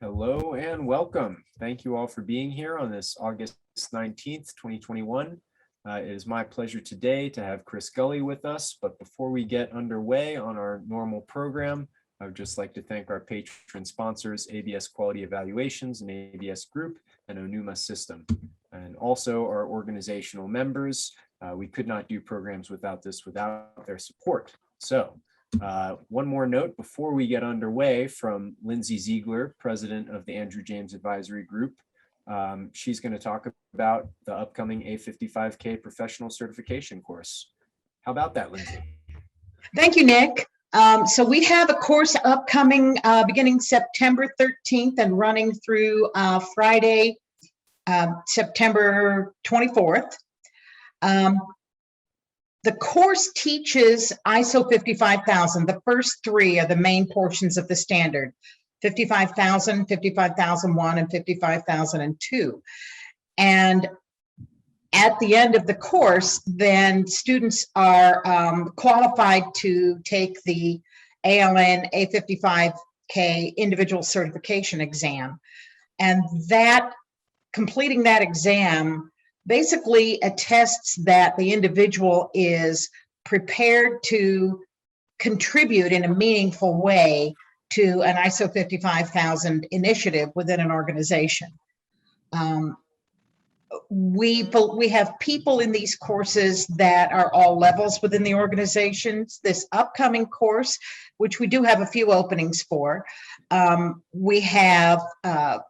Hello and welcome. Thank you all for being here on this August 19th, 2021. It is my pleasure today to have Kris Goly with us, but before we get underway on our normal program, I would just like to thank our patron sponsors, ABS Quality Evaluations and ABS Group and Onuma System, and also our organizational members. We could not do programs without their support. So one more note before we get underway from Lindsay Ziegler, president of the Andrew James Advisory Group. She's going to talk about the upcoming A55K professional certification course. How about that, Lindsay? Thank you, Nick. So we have a course upcoming beginning September 13th and running through Friday, September 24th. The course teaches ISO 55000. The first three are the main portions of the standard: 55000, 55001, and 55002. And at the end of the course, then students are qualified to take the ALN A55K individual certification exam. And that completing that exam basically attests that the individual is prepared to contribute in a meaningful way to an ISO 55000 initiative within an organization. We have people in these courses that are all levels within the organizations. This upcoming course, which we do have a few openings for, we have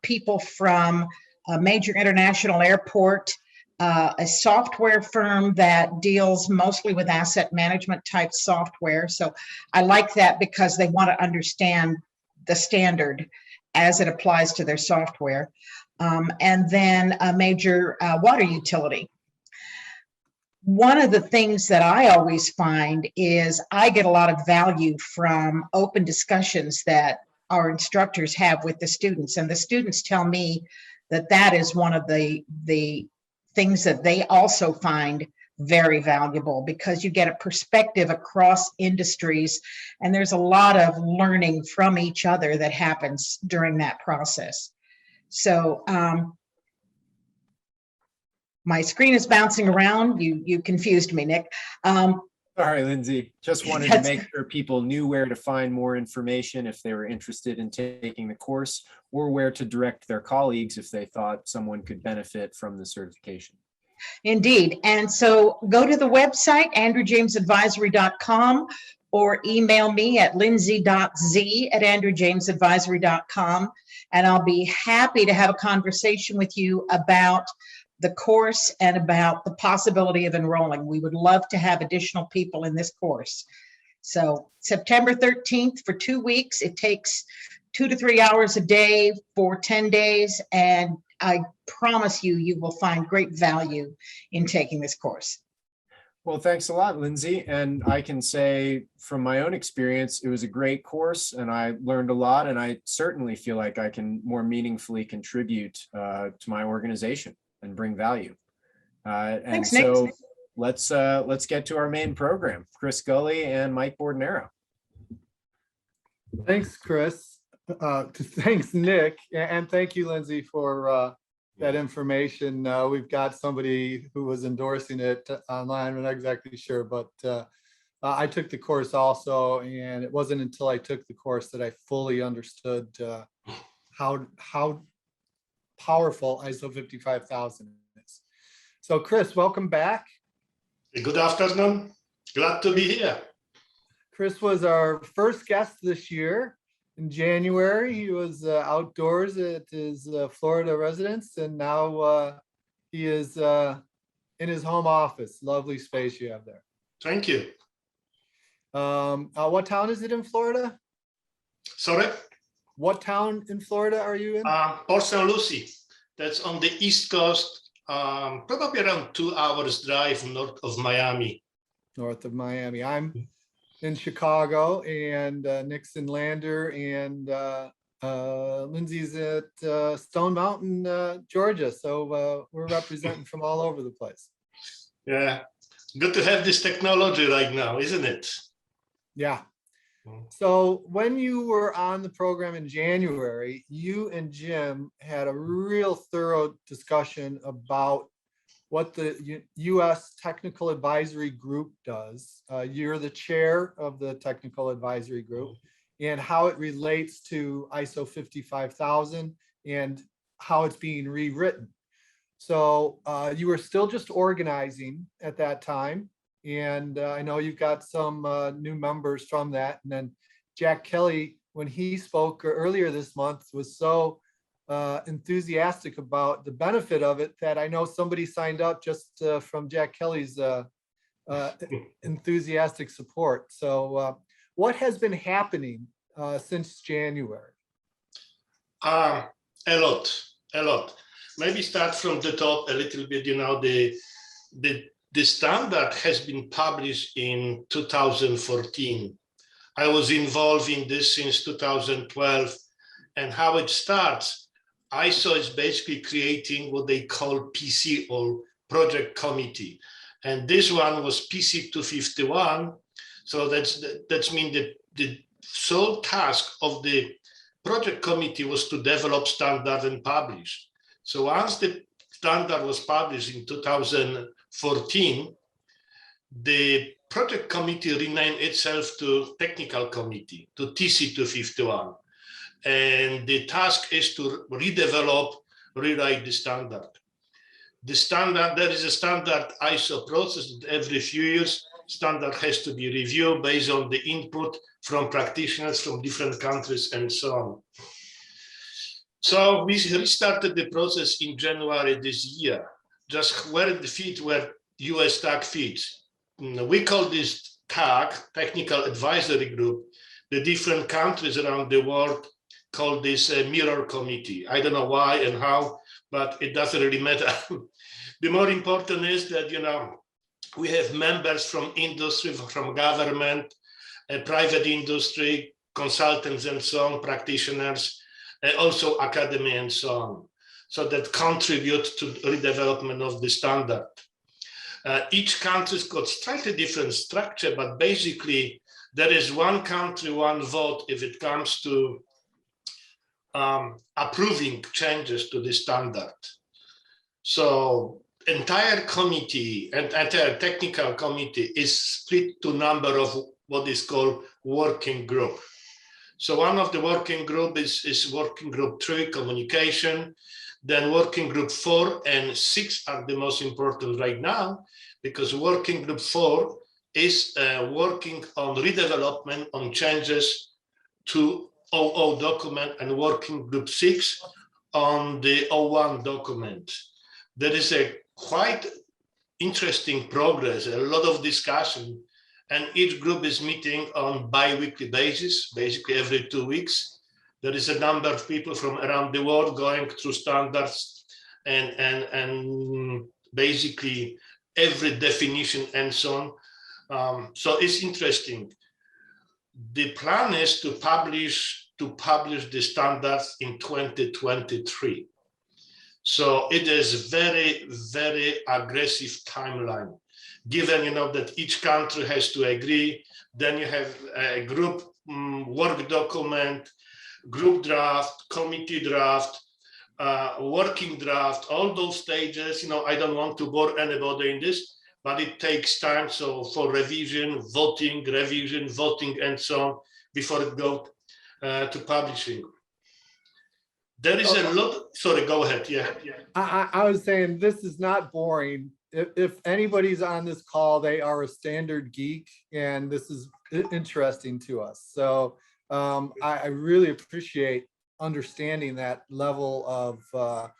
people from a major international airport, a software firm that deals mostly with asset management type software. So I like that because they want to understand the standard as it applies to their software. And then a major water utility. One of the things that I always find is I get a lot of value from open discussions that our instructors have with the students. And the students tell me that that is one of the things that they also find very valuable, because you get a perspective across industries and there's a lot of learning from each other that happens during that process. So my screen is bouncing around. You confused me, Nick. Sorry, Lindsay. Just wanted to make sure people knew where to find more information if they were interested in taking the course, or where to direct their colleagues if they thought someone could benefit from the certification. Indeed. And so go to the website, andrewjamesadvisory.com, or email me at lindsay.z@andrewjamesadvisory.com. And I'll be happy to have a conversation with you about the course and about the possibility of enrolling. We would love to have additional people in this course. So September 13th for 2 weeks. It takes 2 to 3 hours a day for 10 days. And I promise you, you will find great value in taking this course. Well, thanks a lot, Lindsay. And I can say from my own experience, it was a great course and I learned a lot, and I certainly feel like I can more meaningfully contribute to my organization and bring value. Thanks, so Nick. let's get to our main program. Kris Goly and Mike Bordenero. Thanks, Kris. Thanks, Nick. And thank you, Lindsay, for that information. We've got somebody who was endorsing it online. I'm not exactly sure, but I took the course also, and it wasn't until I took the course that I fully understood how powerful ISO 55000 is. So, Kris, welcome back. Good afternoon. Glad to be here. Kris was our first guest this year. In January, he was outdoors at his Florida residence, and now he is in his home office. Lovely space you have there. Thank you. What town is it in Florida? Sorry? What town in Florida are you in? Port St. Lucie. That's on the East Coast, probably around 2 hours drive north of Miami. North of Miami. I'm in Chicago, and Nick's in Lander, and Lindsay's at Stone Mountain, Georgia. So we're representing from all over the place. Yeah, good to have this technology right now, isn't it? Yeah. So when you were on the program in January, you and Jim had a real thorough discussion about what the U.S. Technical Advisory Group does. You're the chair of the Technical Advisory Group, and how it relates to ISO 55000 and how it's being rewritten. So you were still just organizing at that time. And I know you've got some new members from that. And then Jack Kelly, when he spoke earlier this month, was so enthusiastic about the benefit of it that I know somebody signed up just from Jack Kelly's enthusiastic support. So what has been happening since January? A lot. Maybe start from the top a little bit. You know, the standard has been published in 2014. I was involved in this since 2012, and how it starts, ISO is basically creating what they call PC, or project committee. And this one was PC 251. So that's mean that the sole task of the project committee was to develop standard and publish. So once the standard was published in 2014, the project committee renamed itself to technical committee, to TC 251. And the task is to redevelop, rewrite the standard. The standard, there is a standard ISO process that every few years, standard has to be reviewed based on the input from practitioners from different countries and so on. So we restarted the process in January this year, just where the feet were US TAG fits. We call this TAG, Technical Advisory Group. The different countries around the world call this a mirror committee. I don't know why and how, but it doesn't really matter. The more important is that, you know, we have members from industry, from government, private industry, consultants and so on, practitioners, also academy and so on, so that contribute to redevelopment of the standard. Each country's got slightly different structure, but basically there is one country, one vote if it comes to approving changes to the standard. So entire committee and entire technical committee is split to number of what is called working group. So one of the working group is working group 3, communication. Then working group 4 and 6 are the most important right now, because working group 4 is working on redevelopment, on changes to 00 document, and working group 6 on the 01 document. There is a quite interesting progress, a lot of discussion, and each group is meeting on bi-weekly basis, basically every 2 weeks. There is a number of people from around the world going through standards and basically every definition and so on. So it's interesting. The plan is to publish the standards in 2023. So it is very, very aggressive timeline, given, you know, that each country has to agree. Then you have a group work document, group draft, committee draft, working draft, all those stages. You know, I don't want to bore anybody in this, but it takes time. So for revision, voting, and so on, before it goes to publishing. There is a lot. Sorry, go ahead. Yeah. I was saying, this is not boring. If anybody's on this call, they are a standard geek, and this is interesting to us. So I really appreciate understanding that level of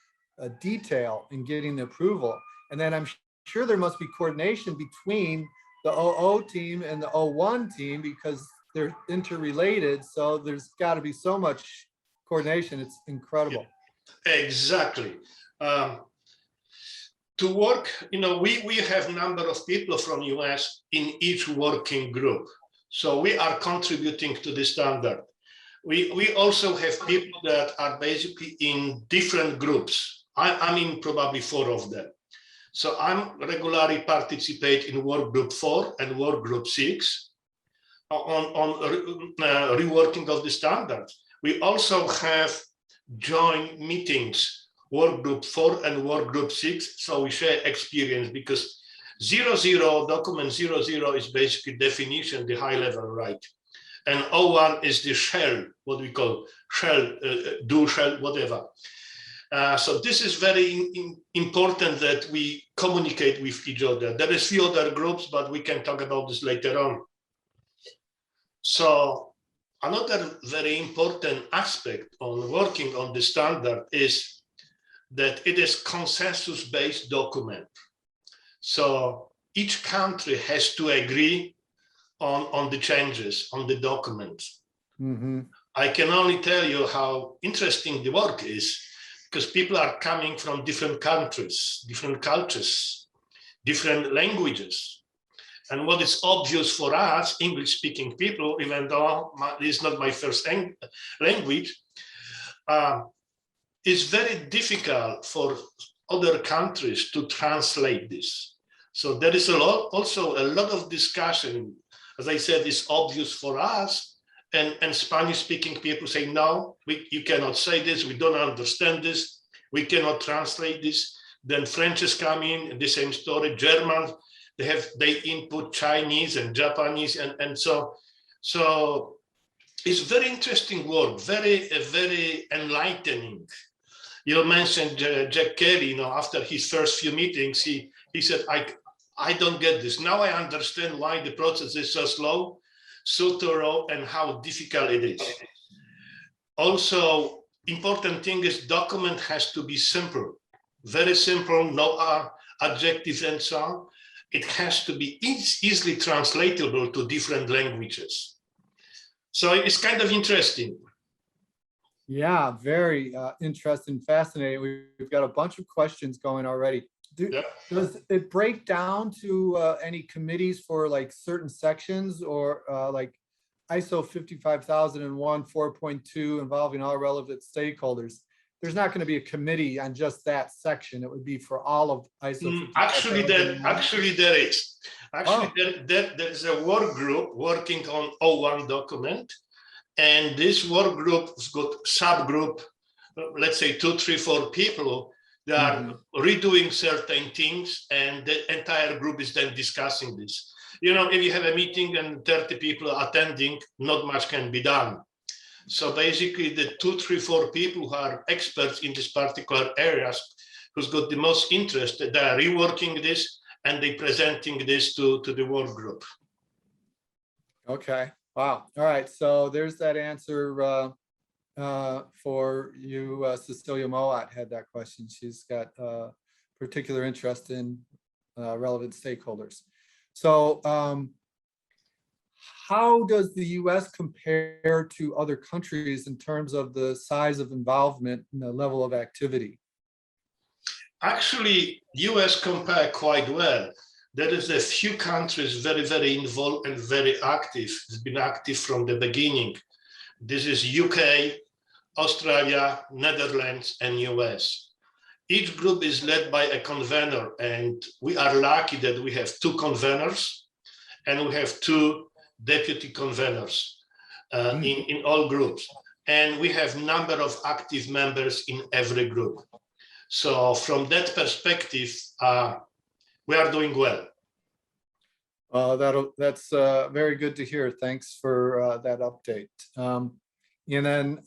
detail in getting the approval. And then I'm sure there must be coordination between the 00 team and the 01 team, because they're interrelated. So there's got to be so much coordination. It's incredible. Yeah, exactly. To work, you know, we have a number of people from US in each working group. So we are contributing to the standard. We also have people that are basically in different groups. I'm in probably 4 of them. So I'm regularly participate in work group 4 and work group 6. reworking of the standards. We also have joint meetings, work group 4 and work group 6. So we share experience because 00, document 00 is basically definition, the high level, right? And 01 is the shell, what we call shell, do, shell, whatever. So this is very important that we communicate with each other. There is few other groups, but we can talk about this later on. So another very important aspect on working on the standard is that it is consensus-based document. So each country has to agree on the changes, on the documents. Mm-hmm. I can only tell you how interesting the work is, because people are coming from different countries, different cultures, different languages. And what is obvious for us, English-speaking people, even though this is not my first language, is very difficult for other countries to translate this. So there is also a lot of discussion. As I said, it's obvious for us, and Spanish-speaking people say, no, you cannot say this, we don't understand this, we cannot translate this. Then French is coming, the same story, German, they input Chinese and Japanese, and so it's very interesting work, very enlightening. You mentioned Jack Kelly, after his first few meetings, he said, I don't get this. Now I understand why the process is so slow, so thorough, and how difficult it is. Also, important thing is document has to be simple, very simple, no adjectives and so on. It has to be easily translatable to different languages. So it's kind of interesting. Yeah, very interesting, fascinating. We've got a bunch of questions going already. Does it break down to any committees for like certain sections, or like ISO 55001 4.2 involving all relevant stakeholders? There's not going to be a committee on just that section. It would be for all of ISO. Actually, there is. There is a work group working on 01 document, and this work group has got subgroup, let's say 2, 3, 4 people. They are redoing certain things, and the entire group is then discussing this. If you have a meeting and 30 people are attending, not much can be done. So basically the 2, 3, 4 people who are experts in this particular areas, who's got the most interest, they are reworking this and they presenting this to the work group. Okay, wow. All right, so there's that answer for you. Cecilia Moat had that question. She's got particular interest in relevant stakeholders. So how does the US compare to other countries in terms of the size of involvement and the level of activity? Actually, US compare quite well. There is a few countries very involved and very active. It's been active from the beginning. This is UK, Australia, Netherlands, and US. Each group is led by a convener, and we are lucky that we have 2 conveners and we have 2 deputy conveners in all groups. And we have number of active members in every group. So from that perspective, we are doing well. That's very good to hear. Thanks for that update. And then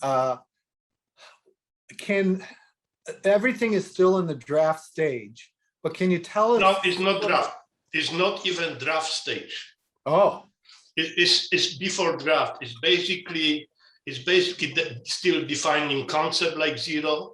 everything is still in the draft stage, but can you tell us? No, it's not draft. It's not even draft stage. Oh. It's before draft. It's basically still defining concept like zero,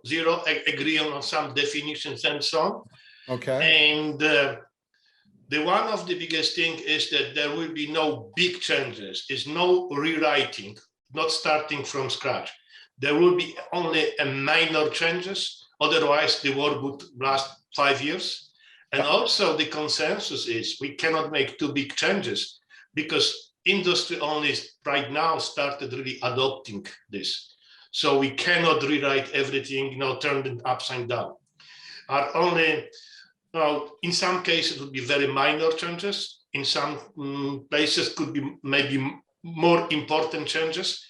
agree on some definitions and so on. Okay. And the one of the biggest thing is that there will be no big changes. It's no rewriting, not starting from scratch. There will be only a minor changes. Otherwise, the work would last 5 years. And also the consensus is we cannot make too big changes because industry only right now started really adopting this. So we cannot rewrite everything, turn it upside down. In some cases, it would be very minor changes. In some places, could be maybe more important changes.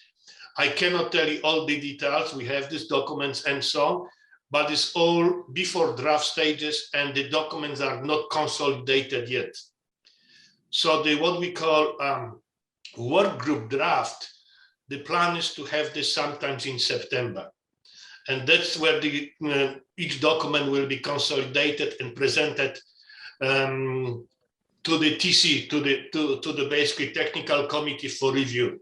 I cannot tell you all the details. We have these documents and so on, but it's all before draft stages and the documents are not consolidated yet. So what we call work group draft, the plan is to have this sometimes in September. And that's where each document will be consolidated and presented to the TC, to the basically technical committee for review.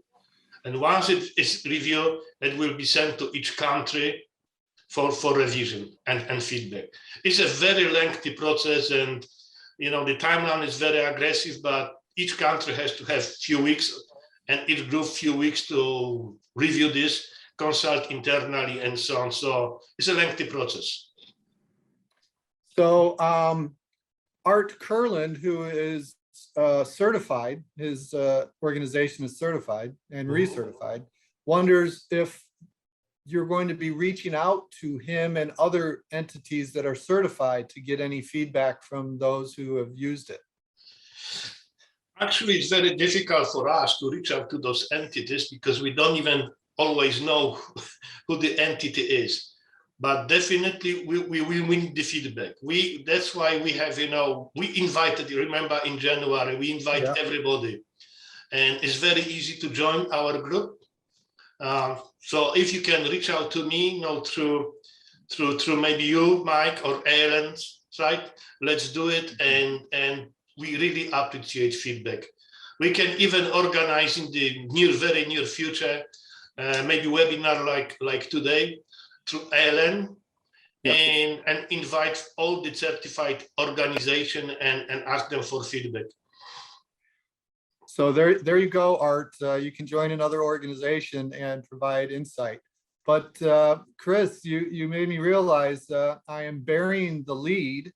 And once it is reviewed, it will be sent to each country for revision and feedback. It's a very lengthy process, and the timeline is very aggressive, but each country has to have few weeks, and each group few weeks to review this, consult internally, and so on. So it's a lengthy process. So Art Kurland, who is certified, his organization is certified and recertified, wonders if you're going to be reaching out to him and other entities that are certified to get any feedback from those who have used it. Actually, it's very difficult for us to reach out to those entities because we don't even always know who the entity is. But definitely we will win the feedback. That's why we have, we invited, remember in January, we invite everybody. And it's very easy to join our group. So if you can reach out to me, through maybe you, Mike, or ALN's site, let's do it. And we really appreciate feedback. We can even organize in the very near future, maybe webinar like today, through ALN, and invite all the certified organization and ask them for feedback. So there you go, Art. You can join another organization and provide insight. But Kris, you made me realize I am bearing the lead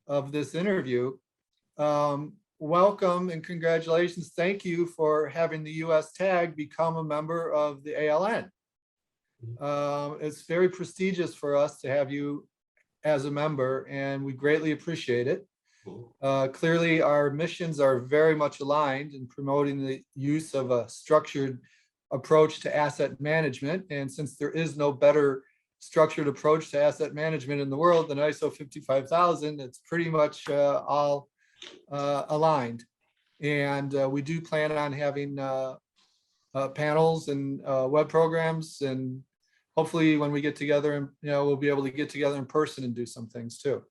of this interview. Welcome and congratulations. Thank you for having the US tag become a member of the ALN. It's very prestigious for us to have you as a member, and we greatly appreciate it. Clearly, our missions are very much aligned in promoting the use of a structured approach to asset management. And since there is no better structured approach to asset management in the world than ISO 55000, it's pretty much all aligned. And we do plan on having panels and web programs, and hopefully when we get together, and we'll be able to get together in person and do some things too.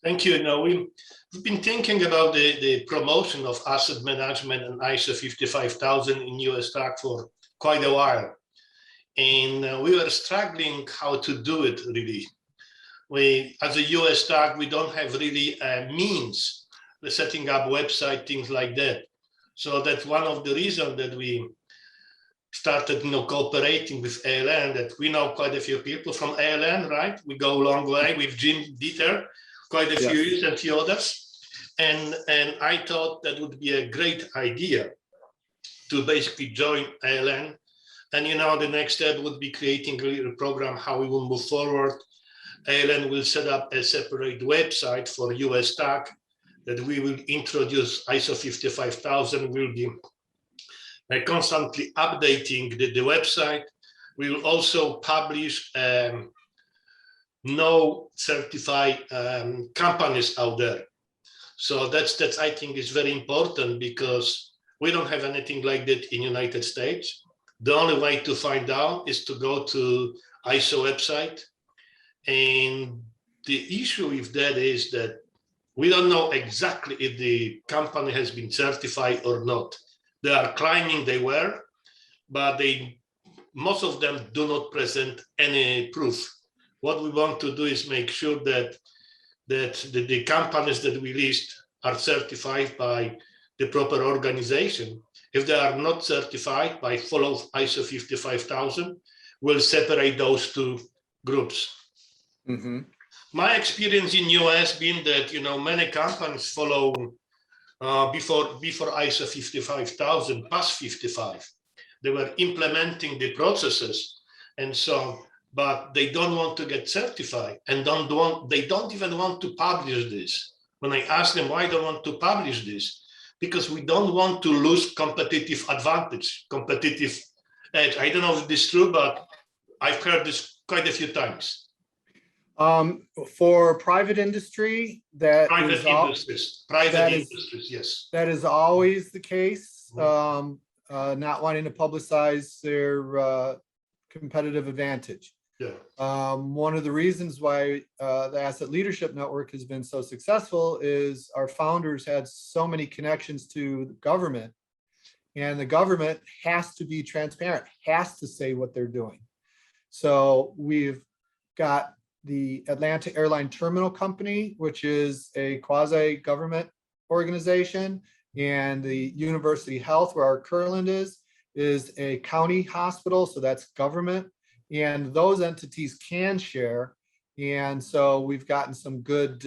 Thank you. We've been thinking about the promotion of asset management and ISO 55000 in US TAC for quite a while. And we were struggling how to do it really. As a US TAC, we don't have really means for setting up website, things like that. So that's one of the reasons that we started cooperating with ALN, that we know quite a few people from ALN, right? We go a long way with Jim Dieter, quite a few years, and a few others. And I thought that would be a great idea to basically join ALN. And the next step would be creating a program how we will move forward. ALN will set up a separate website for US TAC that we will introduce. ISO 55000 will be constantly updating the website. We will also publish no certified companies out there. So that's I think is very important, because we don't have anything like that in United States. The only way to find out is to go to ISO website. And the issue with that is that we don't know exactly if the company has been certified or not. They are claiming they were, but most of them do not present any proof. What we want to do is make sure that the companies that we list are certified by the proper organization. If they are not certified by follow ISO 55000, we'll separate those two groups. Mm-hmm. My experience in US been that many companies follow before ISO 55000, past 55. They were implementing the processes and so, but they don't want to get certified, and they don't even want to publish this. When I ask them why they don't want to publish this, because we don't want to lose competitive advantage, competitive edge. I don't know if this is true, but I've heard this quite a few times. For private industry, Private industries, yes. that is always the case. Not wanting to publicize their competitive advantage. Yeah. One of the reasons why the Asset Leadership Network has been so successful is our founders had so many connections to the government, and the government has to be transparent, has to say what they're doing. So we've got the Atlanta Airline Terminal Company, which is a quasi-government organization, and the University Health, where our Kirtland is a county hospital, so that's government, and those entities can share, and so we've gotten some good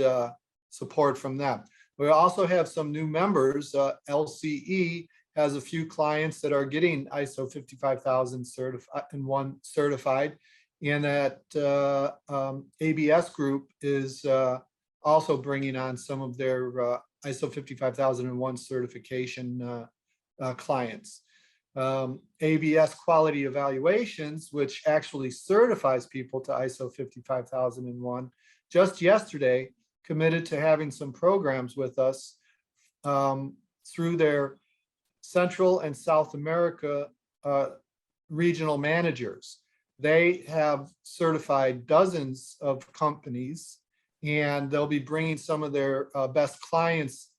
support from them. We also have some new members. LCE has a few clients that are getting ISO 55001 certified, and that ABS Group is also bringing on some of their ISO 55001 certification clients. ABS Quality Evaluations, which actually certifies people to ISO 55001, just yesterday committed to having some programs with us through their Central and South America regional managers. They have certified dozens of companies, and they'll be bringing some of their best clients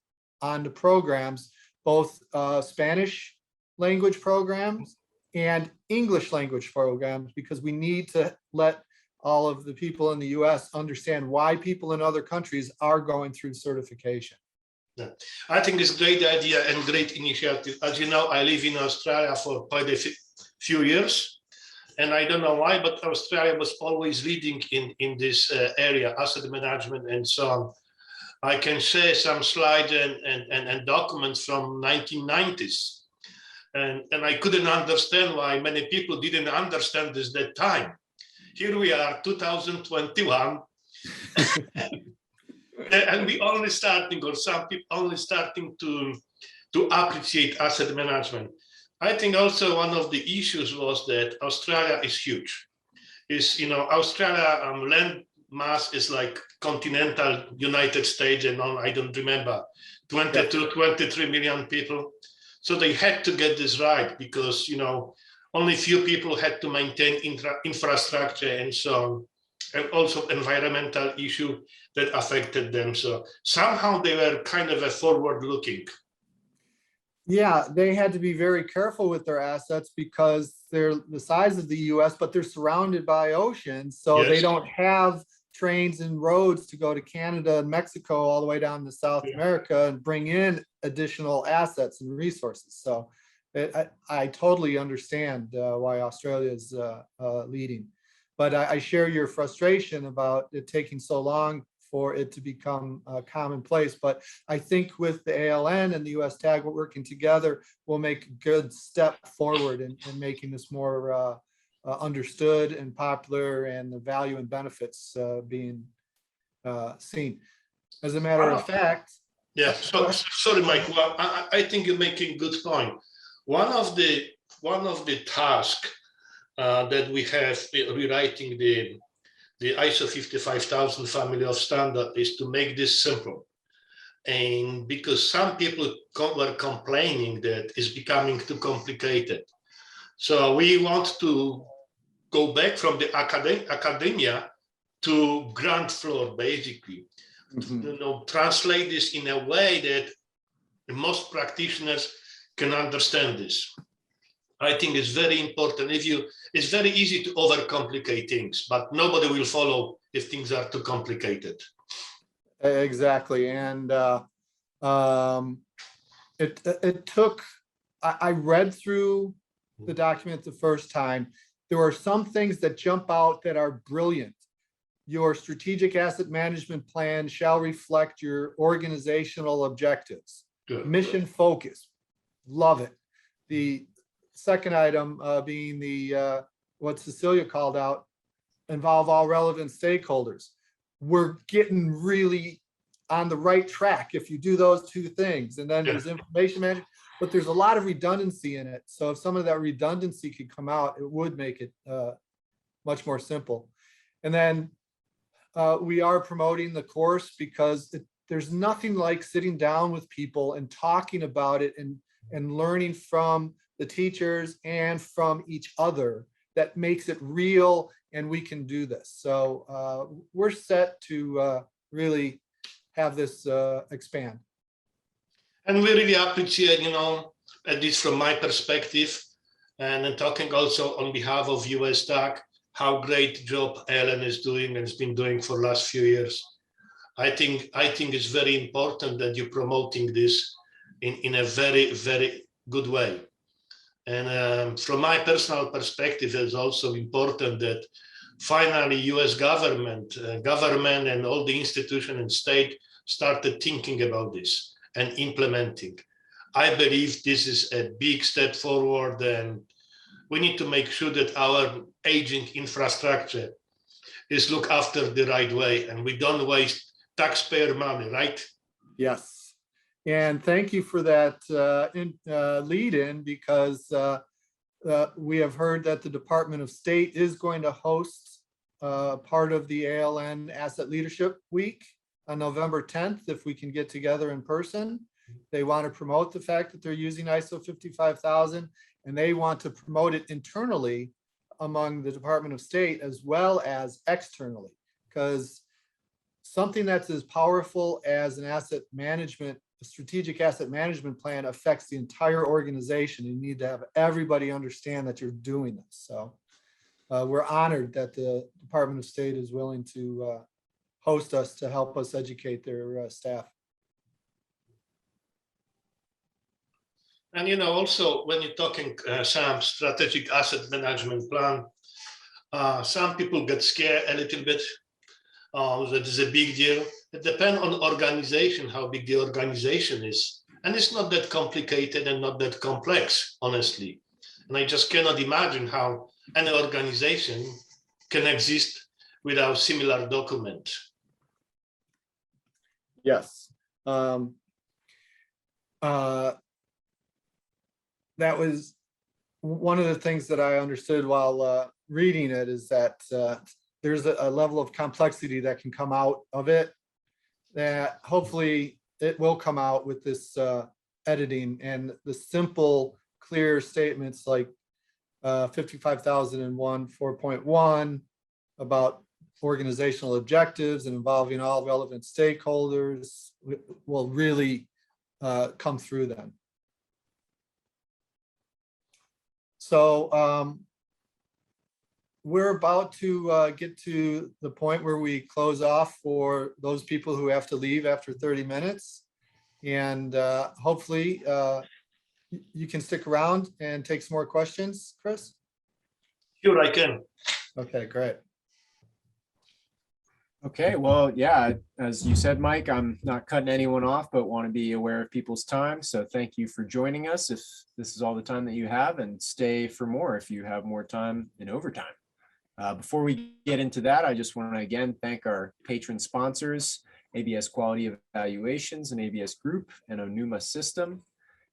onto programs, both Spanish language programs and English language programs, because we need to let all of the people in the US understand why people in other countries are going through certification. Yeah. I think it's a great idea and great initiative. As you know, I live in Australia for quite a few years. And I don't know why, but Australia was always leading in this area, asset management and so on. I can share some slides and documents from 1990s. And I couldn't understand why many people didn't understand this at that time. Here we are, 2021, and we only starting, or some people only starting to appreciate asset management. I think also one of the issues was that Australia is huge. Australia land mass is like continental United States and all, I don't remember, 22, 23 million people. So they had to get this right because, only few people had to maintain infrastructure and so on, and also environmental issue that affected them. So somehow they were kind of a forward looking. Yeah, they had to be very careful with their assets because they're the size of the US, but they're surrounded by oceans. So Yes. They don't have trains and roads to go to Canada and Mexico all the way down to South America and bring in additional assets and resources. So I totally understand why Australia is leading. But I share your frustration about it taking so long for it to become commonplace. But I think with the ALN and the US TAG, we're working together, we'll make a good step forward in making this more understood and popular, and the value and benefits being seen. As a matter of fact. Yeah, so, sorry, Mike. Well, I think you're making a good point. One of the tasks that we have rewriting the ISO 55000 family of standard is to make this simple. And because some people were complaining that it's becoming too complicated. So we want to go back from the academia to ground floor, basically. Mm-hmm. Translate this in a way that most practitioners can understand this. I think it's very important. It's very easy to overcomplicate things, but nobody will follow if things are too complicated. Exactly, and it took. I read through the document the first time. There are some things that jump out that are brilliant. Your strategic asset management plan shall reflect your organizational objectives. Good. Mission focus. Love it. The second item being the what Cecilia called out, involve all relevant stakeholders. We're getting really on the right track if you do those two things. And then there's information management, but there's a lot of redundancy in it. So if some of that redundancy could come out, it would make it much more simple. And then we are promoting the course because there's nothing like sitting down with people and talking about it and learning from the teachers and from each other that makes it real, and we can do this. So we're set to really have this expand. And we really appreciate, at least from my perspective, and talking also on behalf of US TAC, how great job ALN is doing and has been doing for the last few years. I think it's very important that you're promoting this in a very, very good way. And from my personal perspective, it's also important that finally US government and all the institutions and state started thinking about this and implementing. I believe this is a big step forward, and we need to make sure that our aging infrastructure is looked after the right way and we don't waste taxpayer money, right? Yes. And thank you for that lead in, because we have heard that the Department of State is going to host part of the ALN Asset Leadership Week on November 10th, if we can get together in person. They want to promote the fact that they're using ISO 55000, and they want to promote it internally among the Department of State as well as externally, because something that's as powerful as an asset management, a strategic asset management plan affects the entire organization. You need to have everybody understand that you're doing this. So we're honored that the Department of State is willing to host us to help us educate their staff. And also when you're talking some strategic asset management plan, some people get scared a little bit. That is a big deal. It depends on organization, how big the organization is. And it's not that complicated and not that complex, honestly. And I just cannot imagine how any organization can exist without similar document. Yes. That was one of the things that I understood while reading it, is that there's a level of complexity that can come out of it, that hopefully it will come out with this editing, and the simple, clear statements like 55,001 4.1 about organizational objectives and involving all relevant stakeholders will really come through them. So we're about to get to the point where we close off for those people who have to leave after 30 minutes. And hopefully you can stick around and take some more questions, Kris? Sure, I can. Okay, great. Okay, well, yeah, as you said, Mike, I'm not cutting anyone off, but want to be aware of people's time. So thank you for joining us if this is all the time that you have, and stay for more if you have more time in overtime. Before we get into that, I just want to again thank our patron sponsors, ABS Quality Evaluations and ABS Group and Onuma System,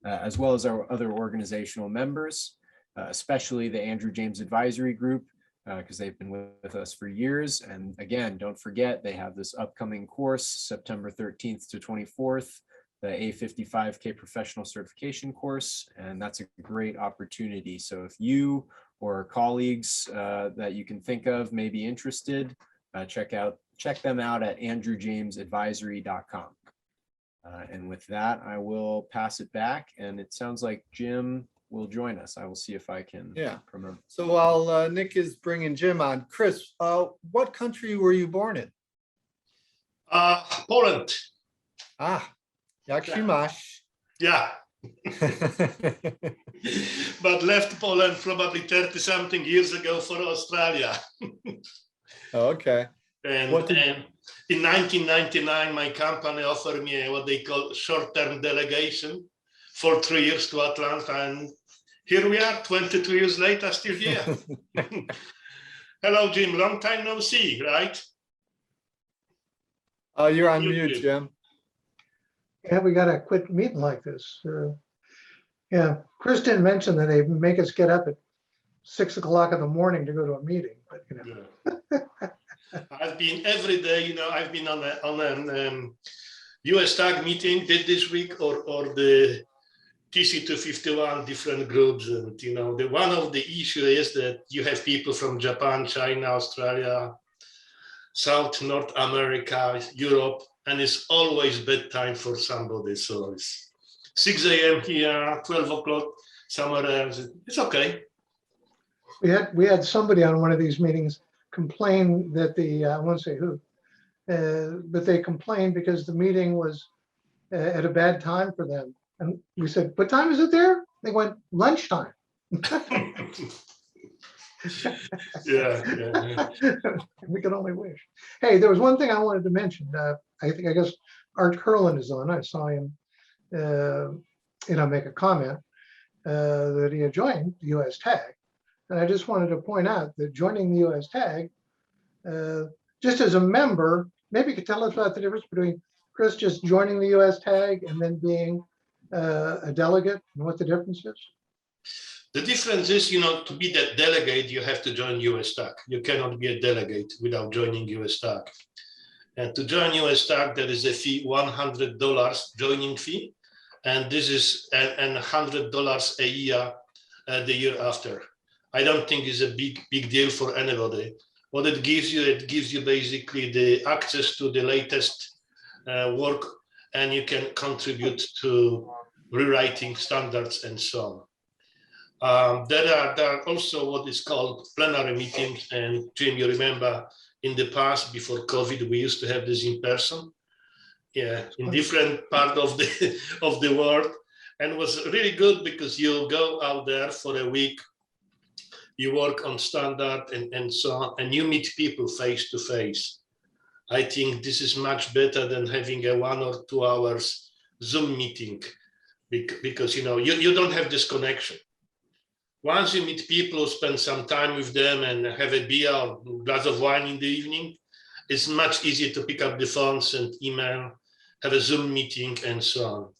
as well as our other organizational members, especially the Andrew James Advisory Group, because they've been with us for years. And again, don't forget, they have this upcoming course, September 13th to 24th, the A55K Professional Certification course, and that's a great opportunity. So if you or colleagues that you can think of may be interested, check them out at andrewjamesadvisory.com. And with that, I will pass it back, and it sounds like Jim will join us. I will see if I can promote. So while Nick is bringing Jim on, Kris, what country were you born in? Poland. Jak się masz? Yeah. But left Poland probably 30-something years ago for Australia. Okay. And in 1999, my company offered me what they call short-term delegation for 3 years to Atlanta, and here we are 22 years later, still here. Hello, Jim. Long time no see, right? You're on mute, Jim. Yeah, we gotta quit meeting like this. Yeah, Kris didn't mention that they make us get up at 6 o'clock in the morning to go to a meeting, but you know. Yeah. I've been every day, I've been on a US tag meeting this week or the TC251 different groups. And, the one of the issue is that you have people from Japan, China, Australia, South, North America, Europe, and it's always bedtime for somebody. So it's 6 a.m. here, 12 o'clock somewhere else. It's okay. We had somebody on one of these meetings complain that I won't say who, but they complained because the meeting was at a bad time for them. And we said, what time is it there? They went, lunchtime. Yeah. We can only wish. Hey, there was one thing I wanted to mention. I guess Art Curlin is on. I saw him, make a comment that he had joined the US tag. And I just wanted to point out that joining the US tag, just as a member, maybe you could tell us about the difference between Kris just joining the US tag and then being a delegate and what the difference is. The difference is, to be that delegate, you have to join US tag. You cannot be a delegate without joining US tag. And to join US tag, there is a fee, $100 joining fee. And this is and $100 a year the year after. I don't think it's a big deal for anybody. What it gives you basically the access to the latest work, and you can contribute to rewriting standards and so on. There are also what is called plenary meetings, and Jim, you remember in the past, before COVID, we used to have this in person, in different part of the world, and it was really good because you go out there for a week, you work on standard and so on, and you meet people face to face. I think this is much better than having a 1 or 2 hours Zoom meeting because you don't have this connection. Once you meet people, spend some time with them and have a beer or glass of wine in the evening, it's much easier to pick up the phone, send email, have a Zoom meeting and so on.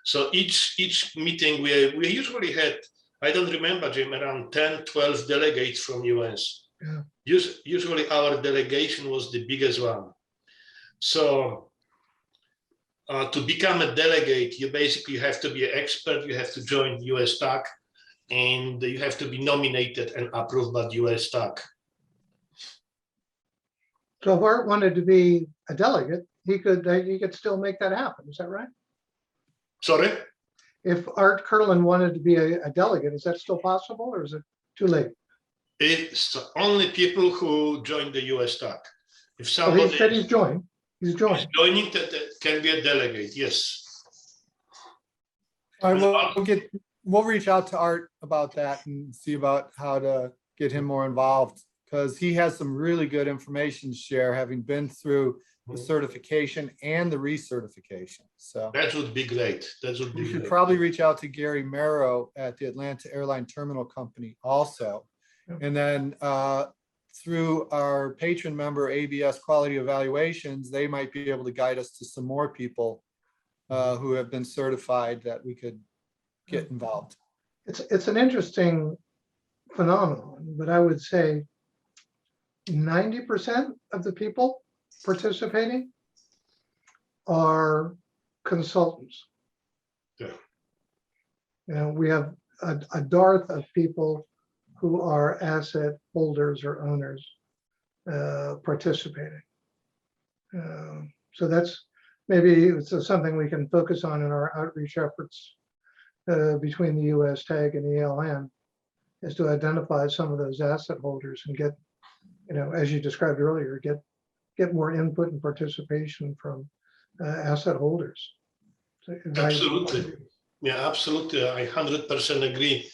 So each meeting we usually had, I don't remember, Jim, around 10, 12 delegates from US. Yeah. Usually our delegation was the biggest one. So to become a delegate, you basically have to be an expert, you have to join US TAC, and you have to be nominated and approved by US TAC. So if Art wanted to be a delegate, he could still make that happen. Is that right? Sorry? If Art Curlin wanted to be a delegate, is that still possible or is it too late? It's only people who join the US TAC. If Well, somebody he said he's joined. He's joined. joining that can be a delegate, yes. All right, we'll reach out to Art about that and see about how to get him more involved, because he has some really good information to share, having been through the certification and the recertification. So That would be great. That would be we should great. probably reach out to Gary Merrow at the Atlanta Airline Terminal Company also. And then through our patron member, ABS Quality Evaluations, they might be able to guide us to some more people who have been certified that we could get involved. It's an interesting phenomenon, but I would say 90% of the people participating are consultants. Yeah. We have a dearth of people who are asset holders or owners participating. So that's maybe it's something we can focus on in our outreach efforts between the US TAG and the ALN, is to identify some of those asset holders and get, as you described earlier, get more input and participation from asset holders. So, Absolutely. Yeah, absolutely. I 100% agree.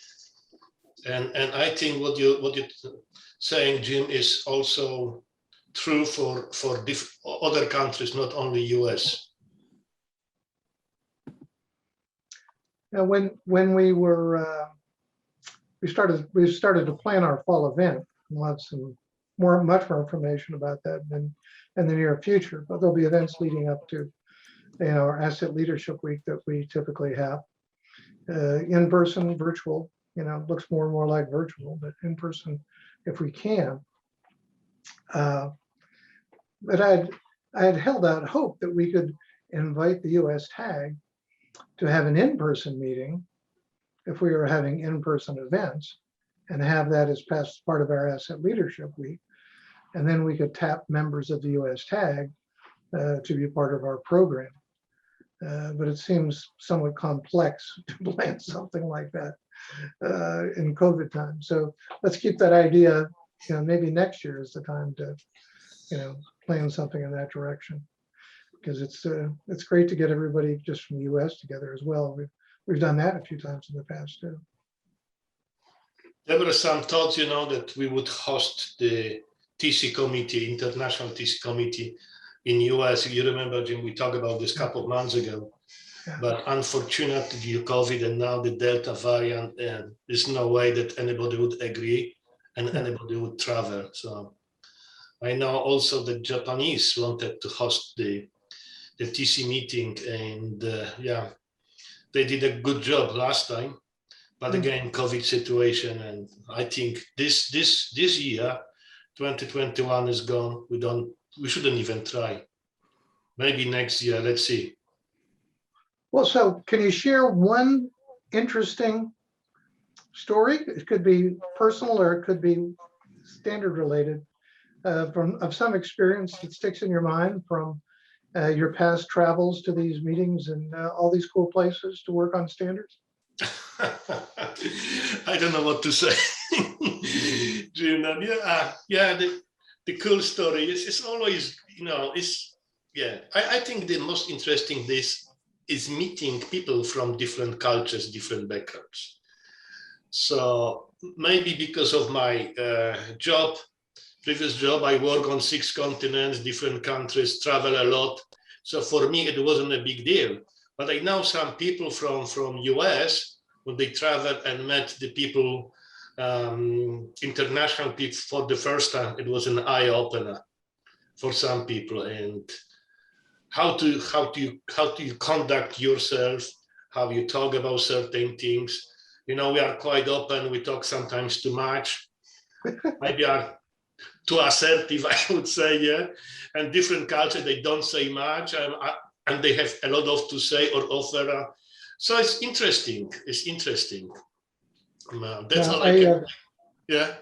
And I think what you're saying, Jim, is also true for other countries, not only US. Now, when we were we started to plan our fall event. We'll have much more information about that in the near future. But there'll be events leading up to our asset leadership week that we typically have. In person, virtual, looks more and more like virtual, but in person if we can. But I had held out hope that we could invite the US TAG to have an in-person meeting if we were having in-person events, and have that as part of our asset leadership week. And then we could tap members of the US TAG to be part of our program. But it seems somewhat complex to plan something like that in COVID time. So let's keep that idea, maybe next year is the time to, plan something in that direction. Because it's great to get everybody just from the US together as well. We've done that a few times in the past too. There were some thoughts, that we would host the TC committee, International TC committee in US. You remember, Jim, we talked about this a couple of months ago. Yeah. But unfortunately, due to COVID and now the Delta variant, there's no way that anybody would agree and anybody would travel. So I know also the Japanese wanted to host the TC meeting, and they did a good job last time. But again, COVID situation, and I think this year, 2021 is gone. We shouldn't even try. Maybe next year, let's see. Well, so can you share one interesting story? It could be personal or it could be standard related of some experience that sticks in your mind from your past travels to these meetings and all these cool places to work on standards? I don't know what to say. Jim, the cool story is always, I think the most interesting is meeting people from different cultures, different backgrounds. So maybe because of my previous job, I work on 6 continents, different countries, travel a lot. So for me, it wasn't a big deal. But I know some people from US, when they traveled and met the people, international people for the first time, it was an eye-opener for some people. And how do you conduct yourself, how you talk about certain things. We are quite open, we talk sometimes too much. Maybe are too assertive, I would say, yeah. And different cultures, they don't say much, and they have a lot of to say or offer. So it's interesting. That's all I can. Yeah.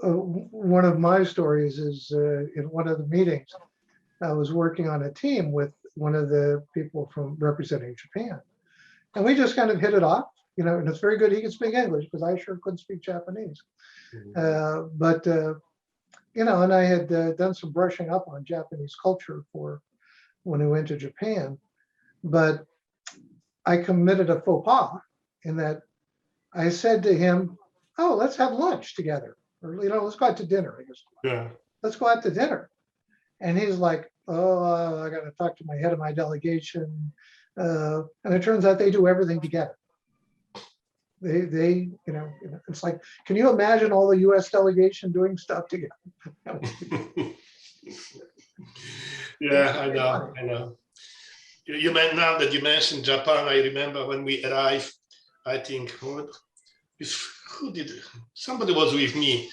One of my stories is in one of the meetings, I was working on a team with one of the people from representing Japan. And we just kind of hit it off, and it's very good he can speak English because I sure couldn't speak Japanese. And I had done some brushing up on Japanese culture for when I went to Japan. But I committed a faux pas in that I said to him, oh, let's have lunch together. Or, let's go out to dinner. He goes, Yeah. Let's go out to dinner. And he's like, oh, I got to talk to my head of my delegation. And it turns out they do everything together. They it's like, can you imagine all the US delegation doing stuff together? Yeah, I know. Now that you mentioned Japan, I remember when we arrived, I think, somebody was with me.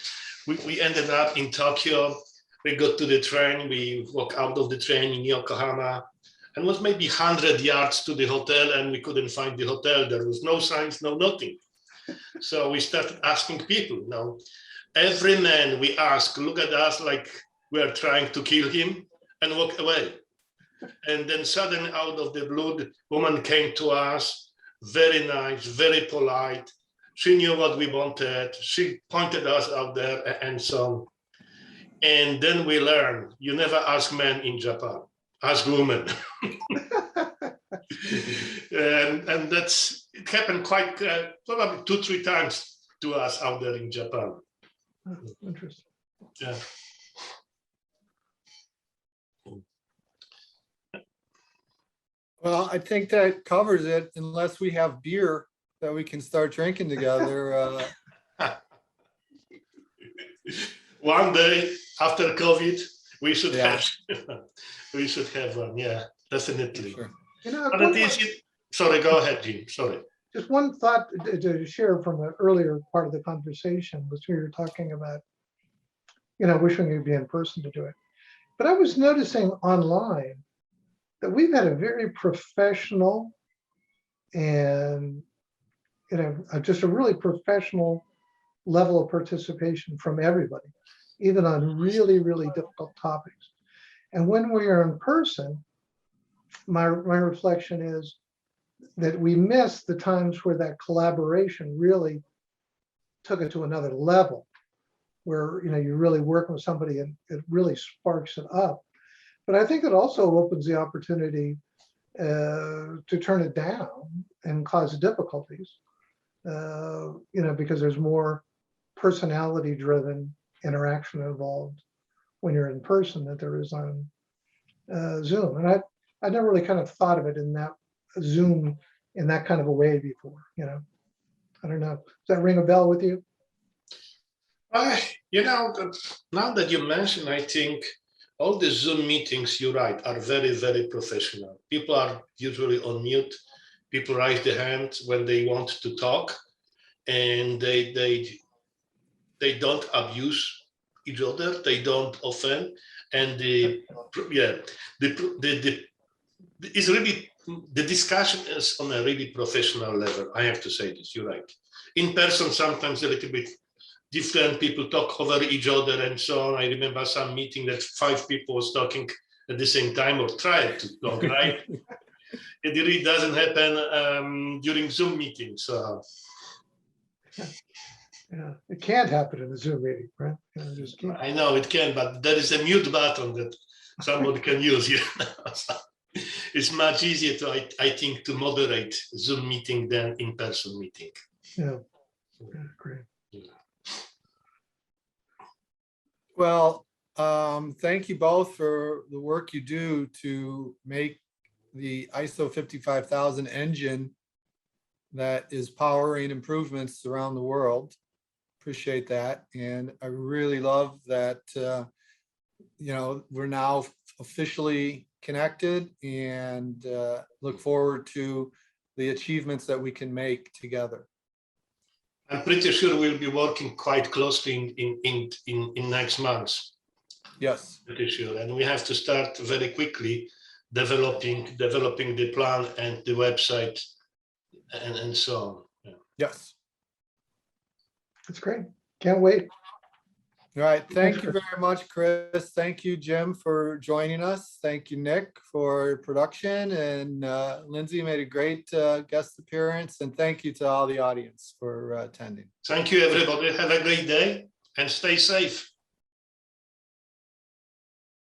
We ended up in Tokyo. We got to the train, we walked out of the train in Yokohama, and was maybe 100 yards to the hotel, and we couldn't find the hotel. There was no signs, no nothing. So we started asking people. Now, every man we ask, look at us like we are trying to kill him and walk away. And then suddenly out of the blue, the woman came to us, very nice, very polite. She knew what we wanted. She pointed us out there and so on. And then we learned, you never ask men in Japan, ask women. and it happened quite probably 2-3 times to us out there in Japan. Interesting. Yeah. Well, I think that covers it, unless we have beer that we can start drinking together. One day after COVID, we should have one. Yeah. definitely. Sure. You know, But it is, sorry, go ahead, Jim. Sorry. just one thought to share from an earlier part of the conversation was we were talking about, wishing you'd be in person to do it. But I was noticing online that we've had a very professional and, just a really professional level of participation from everybody, even on really, really difficult topics. And when we are in person, my reflection is that we miss the times where that collaboration really took it to another level, where you're really working with somebody and it really sparks it up. But I think it also opens the opportunity to turn it down and cause difficulties, because there's more personality-driven interaction involved when you're in person than there is on Zoom. And I never really kind of thought of it in that Zoom in that kind of a way before. I don't know. Does that ring a bell with you? Now that you mention, I think all the Zoom meetings, you're right, are very, very professional. People are usually on mute. People raise their hand when they want to talk, and they don't abuse each other. They don't offend, and it's really, the discussion is on a really professional level. I have to say this. You're right. In person, sometimes a little bit different, people talk over each other and so on. I remember some meeting that 5 people was talking at the same time or tried to talk, right? It really doesn't happen during Zoom meetings. So. Yeah, it can't happen in a Zoom meeting, right? I know it can, but there is a mute button that somebody can use. So it's much easier I think, to moderate Zoom meeting than in-person meeting. Yeah, great. Well, thank you both for the work you do to make the ISO 55000 engine that is powering improvements around the world. Appreciate that. And I really love that, we're now officially connected, and look forward to the achievements that we can make together. I'm pretty sure we'll be working quite closely in next month. Yes. Pretty sure, and we have to start very quickly developing the plan and the website and so on. Yeah. Yes. That's great. Can't wait. All right. Thank you very much, Kris. Thank you, Jim, for joining us. Thank you, Nick, for production. And Lindsay made a great guest appearance. And thank you to all the audience for attending. Thank you, everybody. Have a great day and stay safe.